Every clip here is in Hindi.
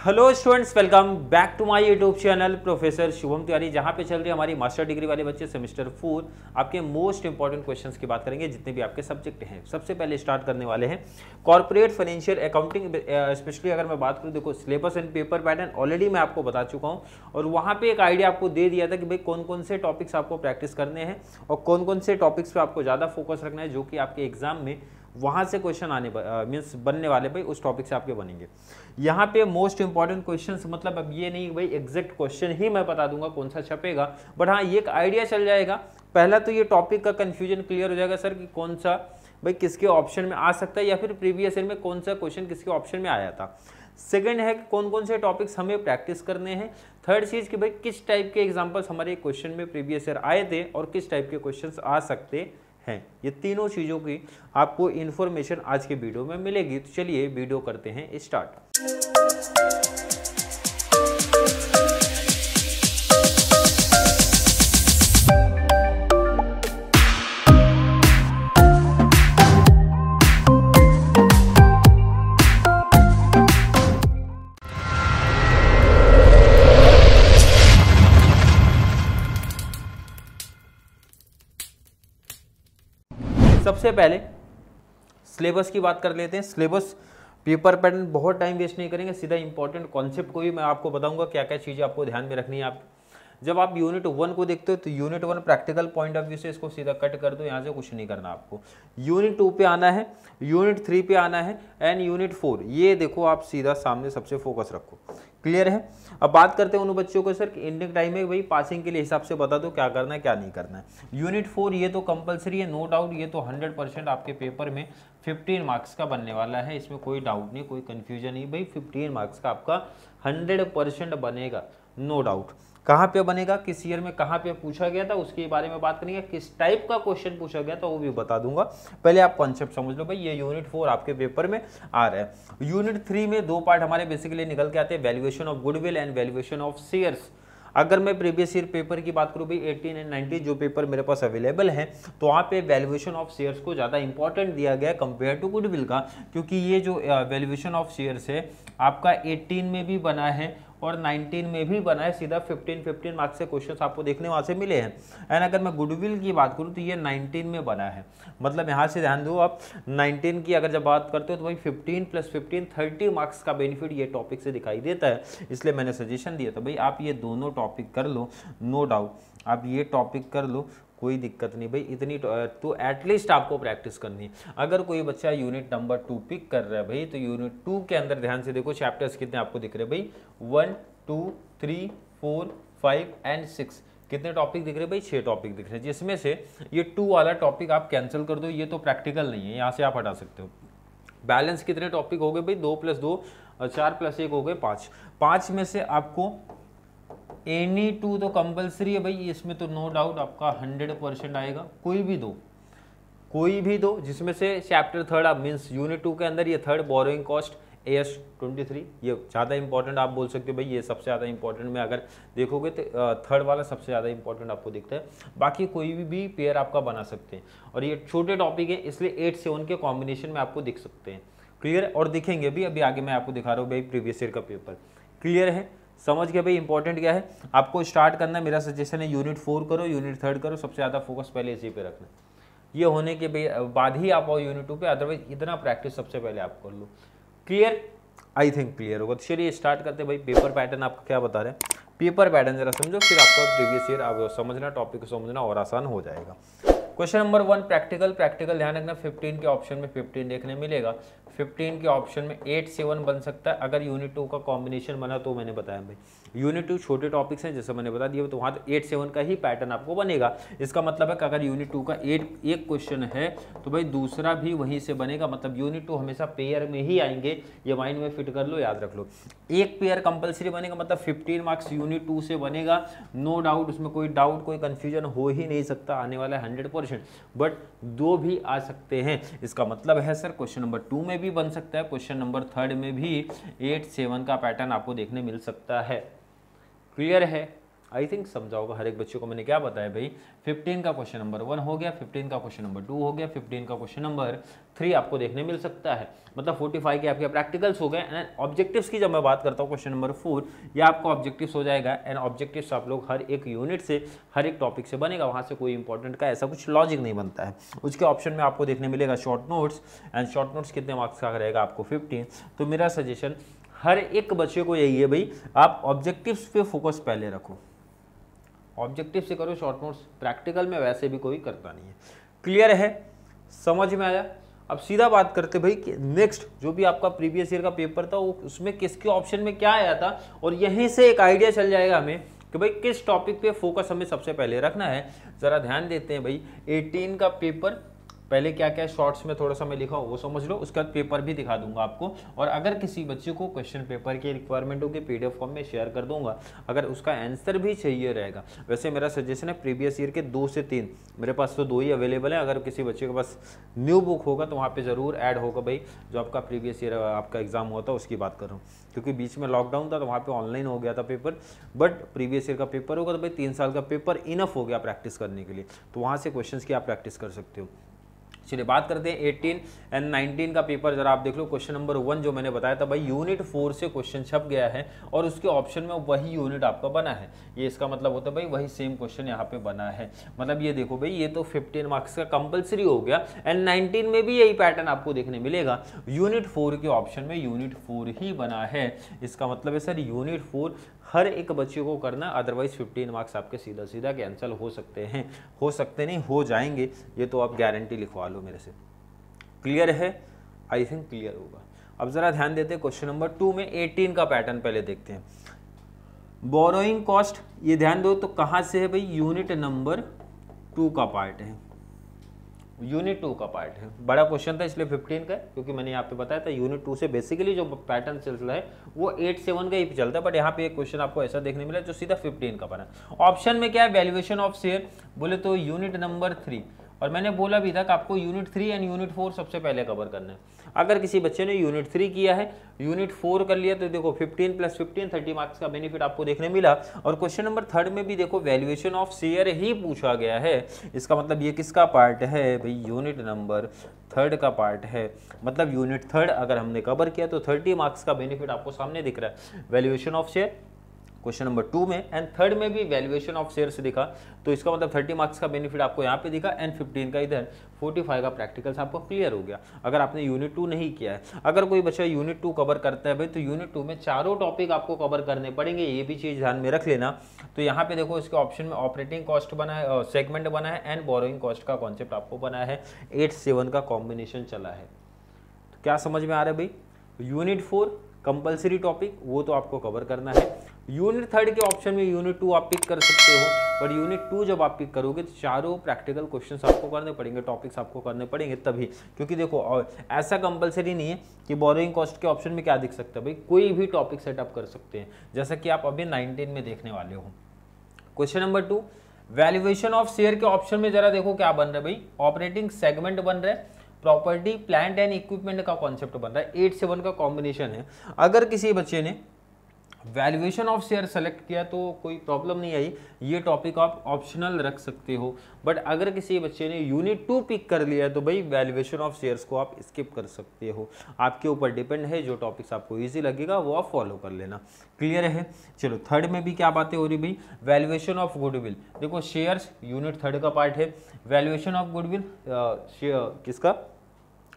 Hello students, welcome back to my YouTube channel professor Shubham Tiwari, जहां पे चल रही है हमारी मास्टर डिग्री वाले बच्चे सेमेस्टर 4 आपके मोस्ट इंपॉर्टेंट क्वेश्चंस की बात करेंगे जितने भी आपके सब्जेक्ट हैं। सबसे पहले स्टार्ट करने वाले हैं कॉर्पोरेट फाइनेंशियल अकाउंटिंग। स्पेशली अगर मैं बात करूं, देखो syllabus and paper pattern already मैं आपको बता चुका हूं और वहां पे एक आइडिया आपको दे दिया था कि भाई कौन कौन से टॉपिक्स आपको प्रैक्टिस करने हैं और कौन कौन से टॉपिक्स पे आपको ज़्यादा फोकस रखना है, जो कि आपके एग्जाम में वहां से क्वेश्चन आने मीन्स बनने वाले भाई उस टॉपिक से आपके बनेंगे। यहाँ पे मोस्ट इंपॉर्टेंट क्वेश्चंस, मतलब अब ये नहीं भाई एग्जैक्ट क्वेश्चन ही मैं बता दूंगा कौन सा छपेगा, बट हाँ ये एक आइडिया चल जाएगा। पहला तो ये टॉपिक का कंफ्यूजन क्लियर हो जाएगा सर कि कौन सा भाई किसके ऑप्शन में आ सकता है या फिर प्रीवियस ईयर में कौन सा क्वेश्चन किसके ऑप्शन में आया था। सेकंड है कि कौन कौन से टॉपिक्स हमें प्रैक्टिस करने हैं। थर्ड चीज कि भाई किस टाइप के एग्जांपल्स हमारे क्वेश्चन में प्रीवियस ईयर आए थे और किस टाइप के क्वेश्चंस आ सकते हैं। ये तीनों चीजों की आपको इन्फॉर्मेशन आज के वीडियो में मिलेगी। तो चलिए वीडियो करते हैं स्टार्ट। सबसे पहले सिलेबस की बात कर लेते हैं। सिलेबस पेपर पैटर्न बहुत टाइम वेस्ट नहीं करेंगे, सीधा इंपॉर्टेंट कॉन्सेप्ट को भी मैं आपको बताऊंगा क्या क्या चीज़ें आपको ध्यान में रखनी है। आप जब आप यूनिट 1 को देखते हो तो unit 1 practical point of view से इसको सीधा कट कर दो, यहाँ से कुछ नहीं करना आपको। यूनिट 2 पे आना है, यूनिट 3 पे आना है एंड यूनिट 4 ये देखो आप सीधा सामने सबसे फोकस रखो। क्लियर है। अब बात करते हैं उन बच्चों को सर एंडिंग टाइम में भाई पासिंग के लिए हिसाब से बता दो क्या करना है क्या नहीं करना है। यूनिट 4 ये तो कंपलसरी है, नो डाउट, ये तो 100% आपके पेपर में 15 मार्क्स का बनने वाला है, इसमें कोई डाउट नहीं, कोई कंफ्यूजन नहीं भाई। 15 मार्क्स का आपका 100% बनेगा, नो डाउट। कहाँ पे बनेगा, किस ईयर में कहाँ पे पूछा गया था उसके बारे में बात करेंगे, किस टाइप का क्वेश्चन पूछा गया था वो भी बता दूंगा। पहले आप कॉन्सेप्ट समझ लो भाई, ये यूनिट 4 आपके पेपर में आ रहा है। यूनिट 3 में दो पार्ट हमारे बेसिकली निकल के आते हैं, valuation of goodwill and valuation of shares. अगर मैं प्रीवियस ईयर पेपर की बात करूं भाई 18 एंड 19 जो पेपर मेरे पास अवेलेबल है, तो वहाँ पे वैल्यूएशन ऑफ शेयर्स को ज़्यादा इंपॉर्टेंट दिया गया है कंपेयर टू गुडविल का, क्योंकि ये जो वैल्यूएशन ऑफ शेयर्स है आपका 18 में भी बना है और 19 में भी बना है। सीधा 15 मार्क्स से क्वेश्चंस आपको देखने वहाँ से मिले हैं। एंड अगर मैं गुडविल की बात करूँ तो ये 19 में बना है, मतलब यहाँ से ध्यान दो आप 19 की अगर जब बात करते हो तो भाई 15 + 15 30 मार्क्स का बेनिफिट ये टॉपिक से दिखाई देता है। इसलिए मैंने सजेशन दिया था भाई आप ये दोनों टॉपिक कर लो, नो डाउट आप ये टॉपिक कर लो, कोई दिक्कत नहीं भाई। इतनी तो एटलीस्ट आपको प्रैक्टिस करनी है। अगर कोई बच्चा यूनिट नंबर 2 पिक कर रहा है भाई, तो यूनिट 2 के अंदर ध्यान से देखो चैप्टर्स कितने आपको दिख रहे हैं भाई, 1 2 3 4 5 एंड 6 कितने टॉपिक दिख रहे हैं भाई, 6 टॉपिक दिख रहे हैं, जिसमें से ये 2 वाला टॉपिक आप कैंसिल कर दो, ये तो प्रैक्टिकल नहीं है, यहाँ से आप हटा सकते हो। बैलेंस कितने टॉपिक हो गए भाई, 2 + 2 और 4 + 1 हो गए 5। 5 में से आपको एनी 2 तो कंपलसरी है भाई, इसमें तो नो डाउट आपका 100% आएगा। कोई भी दो जिसमें से चैप्टर 3 मीन्स यूनिट 2 के अंदर ये 3 बोरोइंग कॉस्ट AS23 ये ज़्यादा इंपॉर्टेंट आप बोल सकते हो भाई, ये सबसे ज़्यादा इंपॉर्टेंट में अगर देखोगे तो 3rd वाला सबसे ज़्यादा इंपॉर्टेंट आपको दिखता है। बाकी कोई भी पेयर आपका बना सकते हैं और ये छोटे टॉपिक है इसलिए 8 से 1 के कॉम्बिनेशन में आपको दिख सकते हैं। क्लियर है। और दिखेंगे भी, अभी आगे मैं आपको दिखा रहा हूँ भाई प्रीवियस ईयर का पेपर। क्लियर है, समझ गए भाई इंपॉर्टेंट क्या है आपको स्टार्ट करना। मेरा सजेशन है यूनिट 4 करो, यूनिट 3 करो, सबसे ज़्यादा फोकस पहले इसी पे रखना। ये होने के बाद ही आप आओ यूनिट 2 पे, अदरवाइज इतना प्रैक्टिस सबसे पहले आप कर लो। क्लियर, आई थिंक क्लियर होगा। तो चलिए स्टार्ट करते हैं भाई। पेपर पैटर्न आपका क्या बता रहे हैं, पेपर पैटर्न जरा समझो, फिर आपको प्रीवियस ईयर आप समझना, टॉपिक को समझना और आसान हो जाएगा। क्वेश्चन नंबर 1 प्रैक्टिकल ध्यान रखना, 15 के ऑप्शन में 15 देखने मिलेगा। 15 के ऑप्शन में 8 से 1 बन सकता है, अगर यूनिट 2 का कॉम्बिनेशन बना तो मैंने बताया भाई यूनिट 2 छोटे टॉपिक्स हैं जैसे मैंने बता दिया, तो वहाँ तो 8 से 1 का ही पैटर्न आपको बनेगा। इसका मतलब है कि अगर यूनिट 2 का एक क्वेश्चन है तो भाई दूसरा भी वहीं से बनेगा, मतलब यूनिट 2 हमेशा पेयर में ही आएंगे, ये माइंड में फिट कर लो, याद रख लो। एक पेयर कंपलसरी बनेगा, मतलब 15 मार्क्स यूनिट 2 से बनेगा, नो डाउट, उसमें कोई डाउट कोई कन्फ्यूजन हो ही नहीं सकता, आने वाला है 100%। बट 2 भी आ सकते हैं, इसका मतलब है सर क्वेश्चन नंबर 2 में भी बन सकता है, क्वेश्चन नंबर 3 में भी 8 से 1 का पैटर्न आपको देखने मिल सकता है। क्लियर है। आई थिंक समझा होगा हर एक बच्चे को मैंने क्या बताया भाई। 15 का क्वेश्चन नंबर 1 हो गया, 15 का क्वेश्चन नंबर 2 हो गया, 15 का क्वेश्चन नंबर 3 आपको देखने मिल सकता है। मतलब 45 के आपके प्रैक्टिकल्स हो गए। एंड ऑब्जेक्टिव्स की जब मैं बात करता हूँ क्वेश्चन नंबर 4, ये आपका ऑब्जेक्टिव्स हो जाएगा। एंड ऑब्जेक्टिव्स आप लोग हर एक यूनिट से, हर एक टॉपिक से बनेगा, वहाँ से कोई इंपॉर्टेंट का ऐसा कुछ लॉजिक नहीं बनता है। उसके ऑप्शन में आपको देखने मिलेगा short notes. And short notes कितने मार्क्स का रहेगा आपको 15। तो मेरा सजेशन हर एक बच्चे को यही है भाई, आप ऑब्जेक्टिव्स पे फोकस पहले रखो, ऑब्जेक्टिव से करो शॉर्ट नोट्स, प्रैक्टिकल में वैसे भी कोई करता नहीं है। क्लियर है, समझ में आया। अब सीधा बात करते भाई कि नेक्स्ट जो भी आपका प्रीवियस ईयर का पेपर था वो उसमें किसके ऑप्शन में क्या आया था, और यहीं से एक आइडिया चल जाएगा हमें कि भाई किस टॉपिक पे फोकस हमें सबसे पहले रखना है। जरा ध्यान देते हैं भाई, 18 का पेपर पहले क्या क्या शॉर्ट्स में थोड़ा सा मैं लिखा हूँ वो समझ लो, उसका पेपर भी दिखा दूंगा आपको। और अगर किसी बच्चे को क्वेश्चन पेपर की रिक्वायरमेंट होगी PDF फॉर्म में शेयर कर दूंगा, अगर उसका आंसर भी चाहिए रहेगा। वैसे मेरा सजेशन है प्रीवियस ईयर के 2 से 3, मेरे पास तो 2 ही अवेलेबल है। अगर किसी बच्चे के पास न्यू बुक होगा तो वहाँ पर जरूर ऐड होगा भाई, जो आपका प्रीवियस ईयर आपका एग्जाम हुआ था उसकी बात कर रहा हूँ, क्योंकि बीच में लॉकडाउन था तो वहाँ पे ऑनलाइन हो गया था पेपर। बट प्रीवियस ईयर का पेपर होगा तो भाई 3 साल का पेपर इनफ हो गया प्रैक्टिस करने के लिए, तो वहाँ से क्वेश्चंस की आप प्रैक्टिस कर सकते हो। चलिए बात करते हैं 18 एंड 19 का पेपर। जरा आप देख लो, क्वेश्चन नंबर 1 जो मैंने बताया था भाई, यूनिट 4 से क्वेश्चन छप गया है और उसके ऑप्शन में वही यूनिट आपका बना है। ये इसका मतलब होता है भाई वही सेम क्वेश्चन यहाँ पे बना है। मतलब ये देखो भाई, ये तो 15 मार्क्स का कंपलसरी हो गया। एंड 19 में भी यही पैटर्न आपको देखने मिलेगा, यूनिट 4 के ऑप्शन में यूनिट 4 ही बना है। इसका मतलब है सर यूनिट 4 हर एक बच्चे को करना, अदरवाइज 15 मार्क्स आपके सीधा सीधा कैंसिल हो सकते हैं, हो सकते नहीं हो जाएंगे, ये तो आप गारंटी लिखवा लो मेरे से। क्लियर है, आई थिंक क्लियर होगा। अब जरा ध्यान देते हैं क्वेश्चन नंबर 2 में 18 का पैटर्न पहले देखते हैं। बोरोइंग कॉस्ट, ये ध्यान दो तो कहां से है भाई, यूनिट नंबर 2 का पार्ट है, यूनिट 2 का पार्ट है। बड़ा क्वेश्चन था इसलिए 15 का, क्योंकि मैंने यहाँ पे बताया था यूनिट 2 से बेसिकली जो पैटर्न चल रहा है वो 8, 7 का ही चलता है। बट यहाँ पे एक क्वेश्चन आपको ऐसा देखने मिला जो सीधा 15 का बना। ऑप्शन में क्या है, वैल्यूएशन ऑफ शेयर, बोले तो यूनिट नंबर 3। और मैंने बोला भी था कि आपको यूनिट 3 एंड यूनिट 4 सबसे पहले कवर करना है। अगर किसी बच्चे ने यूनिट 3 किया है, यूनिट 4 कर लिया, तो देखो 15 + 15 30 मार्क्स का बेनिफिट आपको देखने मिला। और क्वेश्चन नंबर 3 में भी देखो वैल्यूएशन ऑफ शेयर ही पूछा गया है। इसका मतलब ये किसका पार्ट है भाई, यूनिट नंबर 3 का पार्ट है। मतलब यूनिट 3 अगर हमने कवर किया तो 30 मार्क्स का बेनिफिट आपको सामने दिख रहा है। Valuation of share question number 2 में एंड 3 में भी वैल्यूएशन ऑफ शेयर्स दिखा, तो इसका मतलब 30 मार्क्स का बेनिफिट आपको यहाँ पे दिखा। एंड 15 का इधर 45 का प्रैक्टिकल्स आपको क्लियर हो गया अगर आपने यूनिट 2 नहीं किया है। अगर कोई बच्चा यूनिट 2 कवर करता है भाई, तो यूनिट 2 में चारों टॉपिक आपको कवर करने पड़ेंगे, ये भी चीज़ ध्यान में रख लेना। तो यहाँ पे देखो इसके ऑप्शन में ऑपरेटिंग कॉस्ट बना है, सेगमेंट बना है, एंड बोरोइंग कॉस्ट का कॉन्सेप्ट आपको बना है। 8, 7 का कॉम्बिनेशन चला है। तो क्या समझ में आ रहा है भाई, यूनिट 4 कंपलसरी टॉपिक वो तो आपको कवर करना है। यूनिट 3 के ऑप्शन में यूनिट 2 आप पिक कर सकते हो, बट यूनिट 2 जब आप पिक करोगे तो चारों प्रैक्टिकल क्वेश्चंस आपको करने पड़ेंगे, टॉपिक्स आपको करने पड़ेंगे तभी। क्योंकि देखो ऐसा कंपलसरी नहीं है कि बोरोइंग कॉस्ट के ऑप्शन में क्या दिख सकता है भाई, कोई भी टॉपिक सेटअप कर सकते हैं, जैसा कि आप अभी 19 में देखने वाले हो। Question number 2, valuation of share के ऑप्शन में जरा देखो क्या बन रहा है भाई, ऑपरेटिंग सेगमेंट बन रहा है, प्रॉपर्टी प्लांट एंड इक्विपमेंट का कॉन्सेप्ट बन रहा है। 8, 7 का कॉम्बिनेशन है। अगर किसी बच्चे ने वैल्यूएशन ऑफ शेयर सेलेक्ट किया तो कोई प्रॉब्लम नहीं आई, ये टॉपिक आप ऑप्शनल रख सकते हो। बट अगर किसी बच्चे ने यूनिट 2 पिक कर लिया तो भाई वैल्यूएशन ऑफ शेयर्स को आप स्किप कर सकते हो, आपके ऊपर डिपेंड है। जो टॉपिक्स आपको इजी लगेगा वो आप फॉलो कर लेना। क्लियर है। चलो 3 में भी क्या बातें हो रही भाई, वैल्यूएशन ऑफ गुडविल। देखो शेयर्स यूनिट 3 का पार्ट है, वैल्यूएशन ऑफ गुडविल किसका,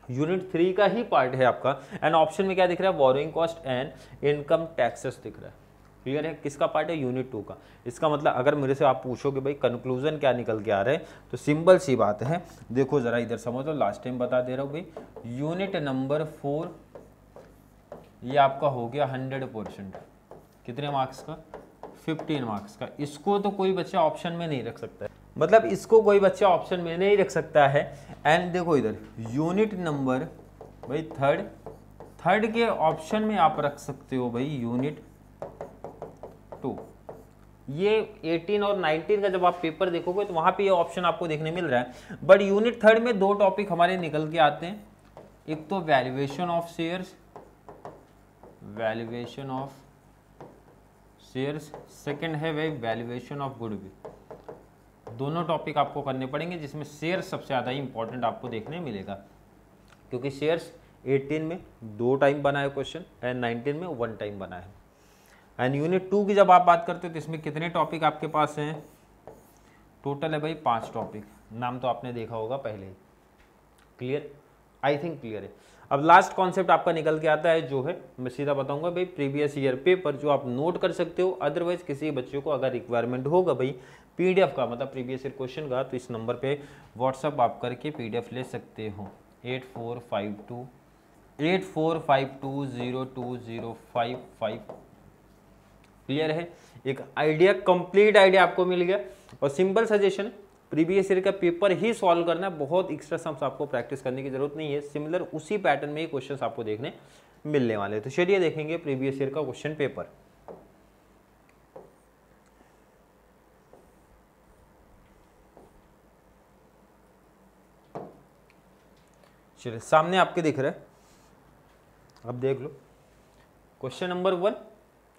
यूनिट 3 का ही पार्ट है आपका। एंड ऑप्शन में क्या दिख रहा है, borrowing cost and income taxes दिख रहा है। क्लियर है, किसका पार्ट है, यूनिट 2 का। इसका मतलब अगर मेरे से आप पूछोगे भाई कंक्लूजन क्या निकल के आ रहा है, तो सिंपल सी बात है, देखो जरा इधर समझो, लास्ट टाइम बता दे रहा हूँ भाई, यूनिट नंबर 4 ये आपका हो गया 100%, कितने मार्क्स का, 15 मार्क्स का। इसको तो कोई बच्चा ऑप्शन में नहीं रख सकता है, मतलब इसको कोई बच्चा ऑप्शन में नहीं रख सकता है। एंड देखो इधर यूनिट नंबर भाई 3 के ऑप्शन में आप रख सकते हो भाई यूनिट 2। ये 18 और 19 का जब आप पेपर देखोगे तो वहां पे ये ऑप्शन आपको देखने मिल रहा है। बट यूनिट 3 में 2 टॉपिक हमारे निकल के आते हैं, एक तो valuation of shares, valuation of shares, second है भाई वैल्यूएशन ऑफ गुडविल। दोनों टॉपिक आपको करने पड़ेंगे जिसमें शेयर सबसे ज़्यादा इंपॉर्टेंट आपको देखने मिलेगा, क्योंकि शेयर्स 18 में 2 टाइम बना है क्वेश्चन एंड 19 में 1 टाइम बना है। एंड यूनिट 2 की जब आप बात करते हो तो इसमें कितने टॉपिक आपके पास हैं? टोटल है भाई 5 टॉपिक। नाम तो आपने देखा होगा पहले ही। क्लियर? आई थिंक क्लियर है। अब लास्ट कॉन्सेप्ट आपका निकल के आता है जो है, मैं सीधा बताऊंगा भाई, प्रीवियस ईयर पेपर जो आप नोट कर सकते हो। अदरवाइज किसी बच्चे को अगर रिक्वायरमेंट होगा भाई पीडीएफ का, मतलब प्रीवियस ईयर क्वेश्चन का, तो इस नंबर पे व्हाट्सअप आप करके पीडीएफ ले सकते हो 8452022055। क्लियर है? एक आइडिया, कंप्लीट आइडिया आपको मिल गया। और सिंपल सजेशन, प्रीवियस ईयर का पेपर ही सॉल्व करना है, बहुत एक्स्ट्रा सम्स आपको प्रैक्टिस करने की जरूरत नहीं है। सिमिलर उसी पैटर्न में ही क्वेश्चंस आपको देखने मिलने वाले हैं। तो चलिए देखेंगे प्रीवियस ईयर का क्वेश्चन पेपर। चलिए सामने आपके दिख रहा है, अब देख लो। क्वेश्चन नंबर 1,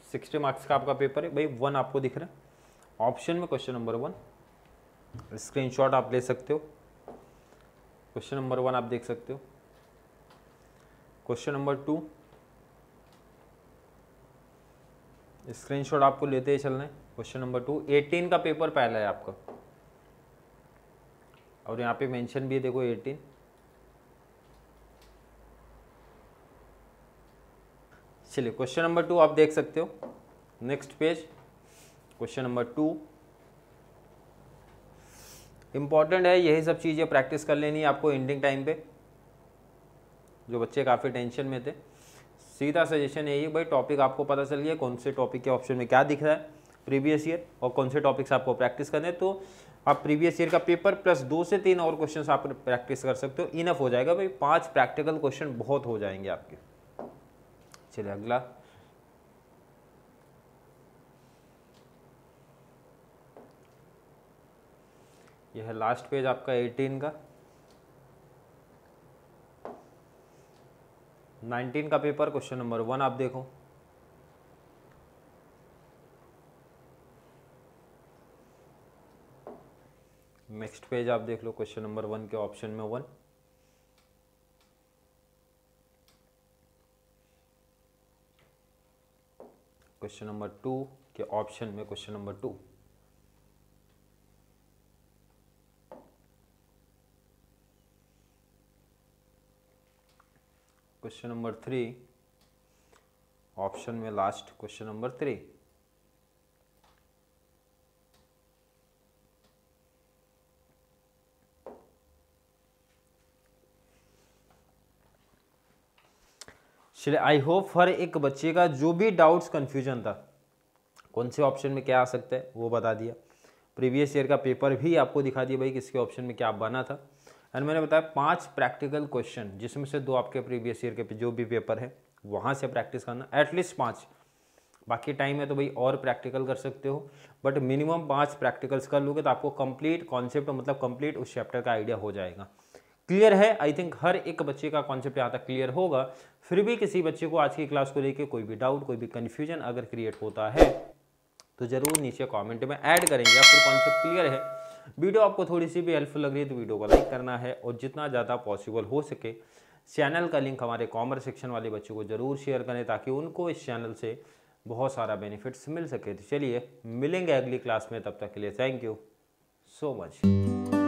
60 मार्क्स का आपका पेपर है भाई। 1 आपको दिख रहा है ऑप्शन में, क्वेश्चन नंबर 1। स्क्रीनशॉट आप ले सकते हो। क्वेश्चन नंबर 1 आप देख सकते हो। क्वेश्चन नंबर 2, स्क्रीनशॉट आपको लेते ही चलना है। क्वेश्चन नंबर 2, 18 का पेपर पहला है आपका, और यहाँ पे मेंशन भी है, देखो 18। चलिए क्वेश्चन नंबर 2 आप देख सकते हो। Next page, question number 2 important है। यही सब चीज़ें प्रैक्टिस कर लेनी है आपको एंडिंग टाइम पे, जो बच्चे काफ़ी टेंशन में थे। सीधा सजेशन यही है भाई, टॉपिक आपको पता चल गया कौन से टॉपिक के ऑप्शन में क्या दिख रहा है प्रीवियस ईयर, और कौन से टॉपिक्स आपको प्रैक्टिस करने हैं। तो आप प्रीवियस ईयर का पेपर प्लस 2 से 3 और क्वेश्चंस आप प्रैक्टिस कर सकते हो, इनफ हो जाएगा भाई। 5 प्रैक्टिकल क्वेश्चन बहुत हो जाएंगे आपके। चलिए अगला, यह है लास्ट पेज आपका 18 का। 19 का पेपर, क्वेश्चन नंबर 1 आप देखो। नेक्स्ट पेज आप देख लो, क्वेश्चन नंबर 1 के ऑप्शन में 1। क्वेश्चन नंबर 2 के ऑप्शन में question number 2। Question number 3 option में लास्ट क्वेश्चन नंबर 3। चलिए आई होप हर एक बच्चे का जो भी डाउट्स कंफ्यूजन था कौन से ऑप्शन में क्या आ सकता है वो बता दिया। प्रीवियस ईयर का पेपर भी आपको दिखा दिया भाई किसके ऑप्शन में क्या बना था। एंड मैंने बताया 5 प्रैक्टिकल क्वेश्चन, जिसमें से 2 आपके प्रीवियस ईयर के जो भी पेपर है वहाँ से प्रैक्टिस करना, एटलीस्ट 5। बाकी टाइम है तो भाई और प्रैक्टिकल कर सकते हो, बट मिनिमम 5 प्रैक्टिकल्स कर लोगे तो आपको कंप्लीट कॉन्सेप्ट, मतलब कंप्लीट उस चैप्टर का आइडिया हो जाएगा। क्लियर है? आई थिंक हर एक बच्चे का कॉन्सेप्ट यहाँ तक क्लियर होगा। फिर भी किसी बच्चे को आज की क्लास को लेकर कोई भी डाउट, कोई भी कन्फ्यूजन अगर क्रिएट होता है तो जरूर नीचे कमेंट में ऐड करेंगे, या फिर कॉन्सेप्ट क्लियर है, वीडियो आपको थोड़ी सी भी हेल्पफुल लग रही है तो वीडियो को लाइक करना है, और जितना ज़्यादा पॉसिबल हो सके चैनल का लिंक हमारे कॉमर्स सेक्शन वाले बच्चों को जरूर शेयर करें, ताकि उनको इस चैनल से बहुत सारा बेनिफिट्स मिल सके। तो चलिए मिलेंगे अगली क्लास में, तब तक के लिए थैंक यू सो मच।